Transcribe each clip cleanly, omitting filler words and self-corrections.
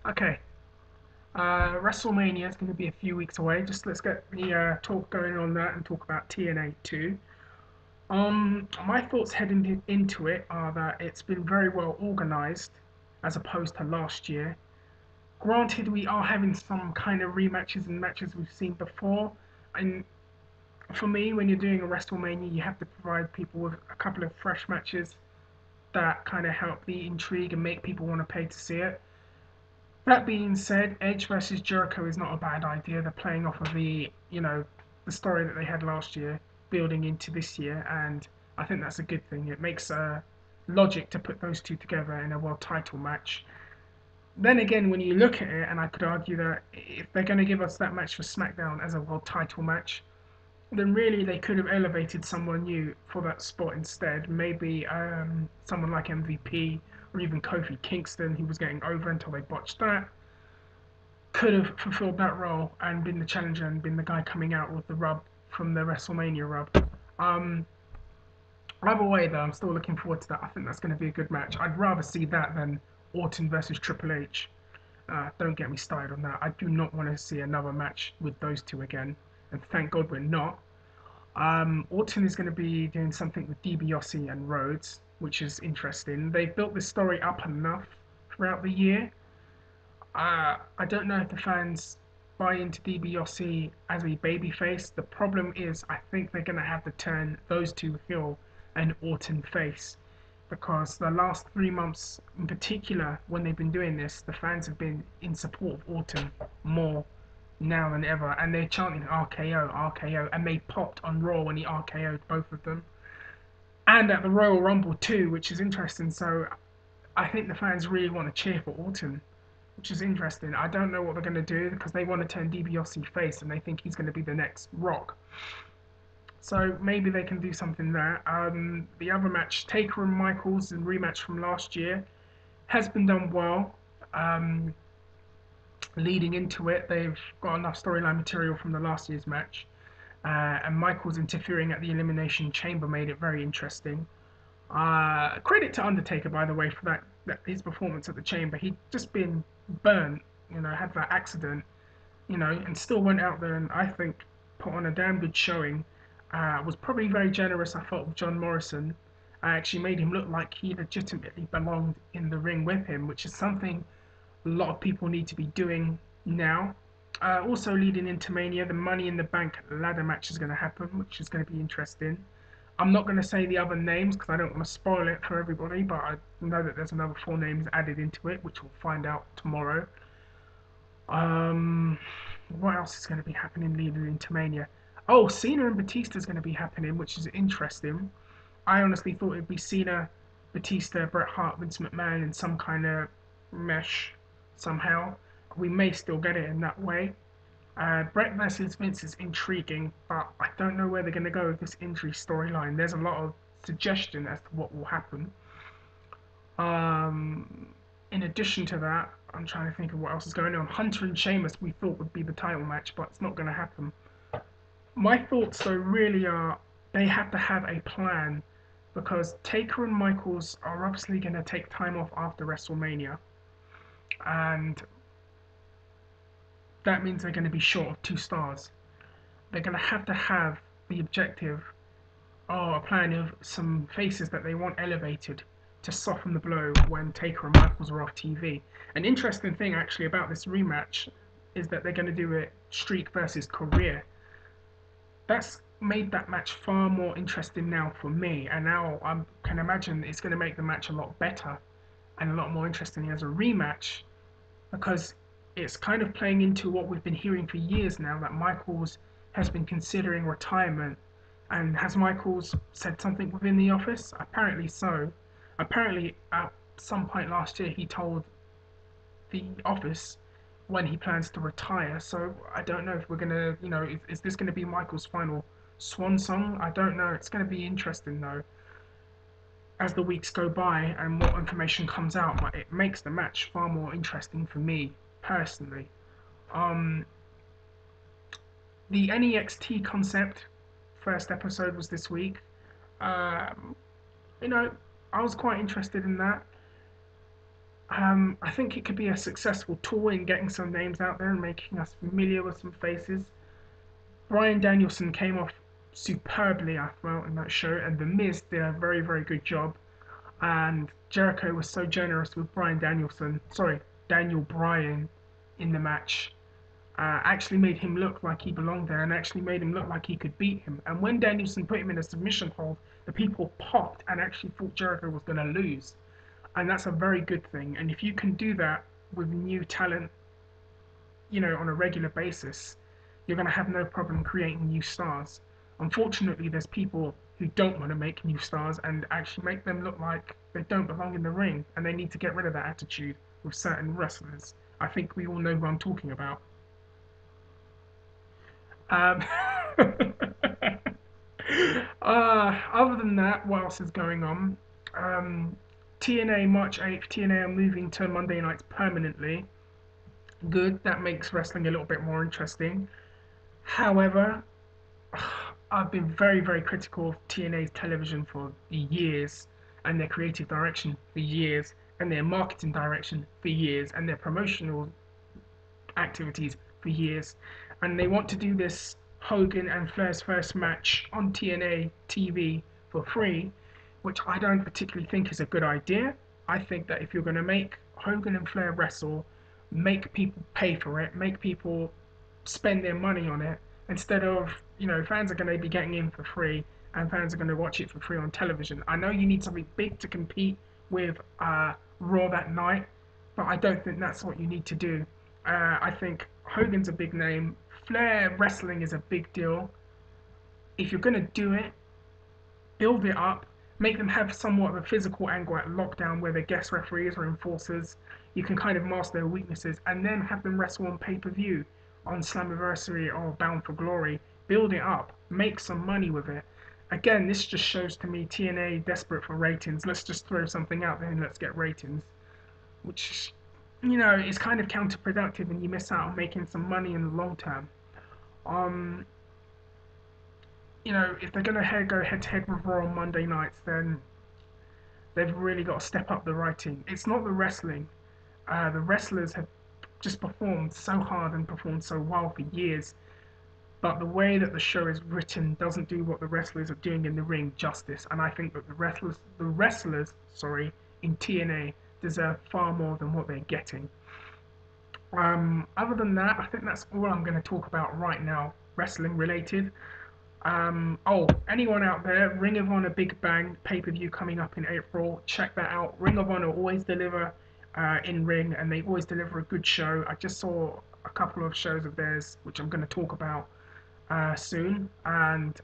Okay, WrestleMania is going to be a few weeks away. Just let's get the talk going on that and talk about TNA too. My thoughts heading into it are that it's been very well organized as opposed to last year. Granted, we are having some kind of rematches and matches we've seen before, and for me, when you're doing a WrestleMania, you have to provide people with a couple of fresh matches that kind of help the intrigue and make people want to pay to see it. That being said, Edge versus Jericho is not a bad idea. They're playing off of the story that they had last year, building into this year, and I think that's a good thing. It makes logic to put those two together in a world title match. Then again, when you look at it, and I could argue that if they're going to give us that match for SmackDown as a world title match, then really they could have elevated someone new for that spot instead. Maybe someone like MVP or even Kofi Kingston, who was getting over until they botched that, could have fulfilled that role and been the challenger and been the guy coming out with the rub from the WrestleMania rub. Um, Either way, though, I'm still looking forward to that. I think that's going to be a good match. I'd rather see that than Orton versus Triple H. Don't get me started on that. I do not want to see another match with those two again, and thank God we're not. Orton is going to be doing something with DiBiase and Rhodes, which is interesting. They've built this story up enough throughout the year. I don't know if the fans buy into DiBiase as a babyface. The problem is, I think they're going to have to turn those two heel and Orton face because the last 3 months, in particular, when they've been doing this, the fans have been in support of Orton more now than ever, and they're chanting RKO, RKO, and they popped on Raw when he RKO'd both of them, and at the Royal Rumble too, which is interesting. So I think the fans really want to cheer for Orton, which is interesting. I don't know what they're going to do because they want to turn DiBiase face and they think he's going to be the next Rock. So maybe they can do something there. The other match, Taker and Michaels, and rematch from last year, has been done well. Um, Leading into it, they've got enough storyline material from the last year's match. And Michaels interfering at the Elimination Chamber made it very interesting. Credit to Undertaker, by the way, for that his performance at the Chamber. He'd just been burnt, had that accident, and still went out there and I think put on a damn good showing. Was probably very generous, I thought, with John Morrison. I actually made him look like he legitimately belonged in the ring with him, which is something a lot of people need to be doing now. Also leading into Mania, the Money in the Bank ladder match is going to happen, which is going to be interesting. I'm not going to say the other names because I don't want to spoil it for everybody, but I know that there's another 4 names added into it, which we'll find out tomorrow. Um, what else is going to be happening leading into Mania? Oh, Cena and Batista is going to be happening, which is interesting. I honestly thought it'd be Cena, Batista, Bret Hart, Vince McMahon in some kind of mesh somehow. We may still get it in that way. Bret versus Vince is intriguing, but I don't know where they're going to go with this injury storyline. There's a lot of suggestion as to what will happen. Um, in addition to that, I'm trying to think of what else is going on. Hunter and Sheamus we thought would be the title match, but it's not going to happen. My thoughts though really are they have to have a plan because Taker and Michaels are obviously going to take time off after WrestleMania, and that means they're going to be short of 2 stars. They're going to have the objective or a plan of some faces that they want elevated to soften the blow when Taker and Michaels are off TV. An interesting thing actually about this rematch is that they're going to do it streak versus career. That's made that match far more interesting now for me, and now I can imagine it's going to make the match a lot better and a lot more interesting as a rematch because it's kind of playing into what we've been hearing for years now that Michaels has been considering retirement. And has Michaels said something within the office? Apparently so. Apparently, at some point last year, he told the office when he plans to retire. So I don't know if we're gonna, is this gonna be Michael's final swan song? I don't know. It's gonna be interesting though as the weeks go by and more information comes out. But it makes the match far more interesting for me personally. Um, the NEXT concept first episode was this week. Um, you know, I was quite interested in that. I think it could be a successful tour in getting some names out there and making us familiar with some faces. Bryan Danielson came off superbly, I felt, in that show, and The Miz did a very, very good job. And Jericho was so generous with Daniel Bryan in the match. Actually made him look like he belonged there and actually made him look like he could beat him. And when Danielson put him in a submission hold, the people popped and actually thought Jericho was going to lose. And that's a very good thing. And if you can do that with new talent, on a regular basis, you're going to have no problem creating new stars. Unfortunately, there's people who don't want to make new stars and actually make them look like they don't belong in the ring, and they need to get rid of that attitude with certain wrestlers. I think we all know who I'm talking about. Um, other than that, what else is going on? Um, TNA March 8th, TNA are moving to Monday nights permanently. Good, that makes wrestling a little bit more interesting. However, I've been very, very critical of TNA's television for years, and their creative direction for years, and their marketing direction for years, and their promotional activities for years. And they want to do this Hogan and Flair's first match on TNA TV for free, which I don't particularly think is a good idea. I think that if you're going to make Hogan and Flair wrestle, make people pay for it, make people spend their money on it, instead of, fans are going to be getting in for free and fans are going to watch it for free on television. I know you need something big to compete with Raw that night, but I don't think that's what you need to do. I think Hogan's a big name. Flair wrestling is a big deal. If you're going to do it, build it up, make them have somewhat of a physical angle at lockdown where they're guest referees or enforcers. You can kind of mask their weaknesses and then have them wrestle on pay per view on Slammiversary or Bound for Glory. Build it up, make some money with it. Again, this just shows to me TNA desperate for ratings. Let's just throw something out there and let's get ratings, which is kind of counterproductive and you miss out on making some money in the long term. Um, if they're going to go head to head with Raw on Monday nights, then they've really got to step up the writing. It's not the wrestling. The wrestlers have just performed so hard and performed so well for years, but the way that the show is written doesn't do what the wrestlers are doing in the ring justice. And I think that the wrestlers, in TNA deserve far more than what they're getting. Other than that, I think that's all I'm going to talk about right now, wrestling related. Anyone out there, Ring of Honor Big Bang pay-per-view coming up in April. Check that out. Ring of Honor always deliver in ring, and they always deliver a good show. I just saw a couple of shows of theirs, which I'm going to talk about soon. And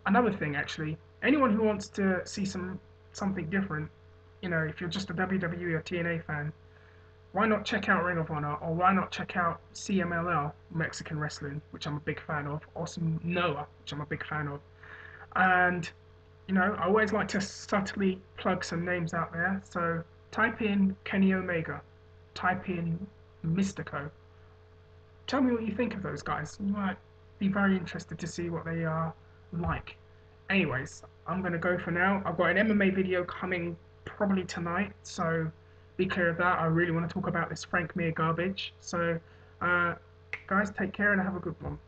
another thing, actually, anyone who wants to see something different, if you're just a WWE or TNA fan, why not check out Ring of Honor, or why not check out CMLL, Mexican Wrestling, which I'm a big fan of, or some Noah, which I'm a big fan of. And, I always like to subtly plug some names out there, so type in Kenny Omega, type in Mystico. Tell me what you think of those guys. You might be very interested to see what they are like. Anyways, I'm going to go for now. I've got an MMA video coming probably tonight, so be clear of that. I really want to talk about this Frank Mir garbage. So, guys, take care and have a good one.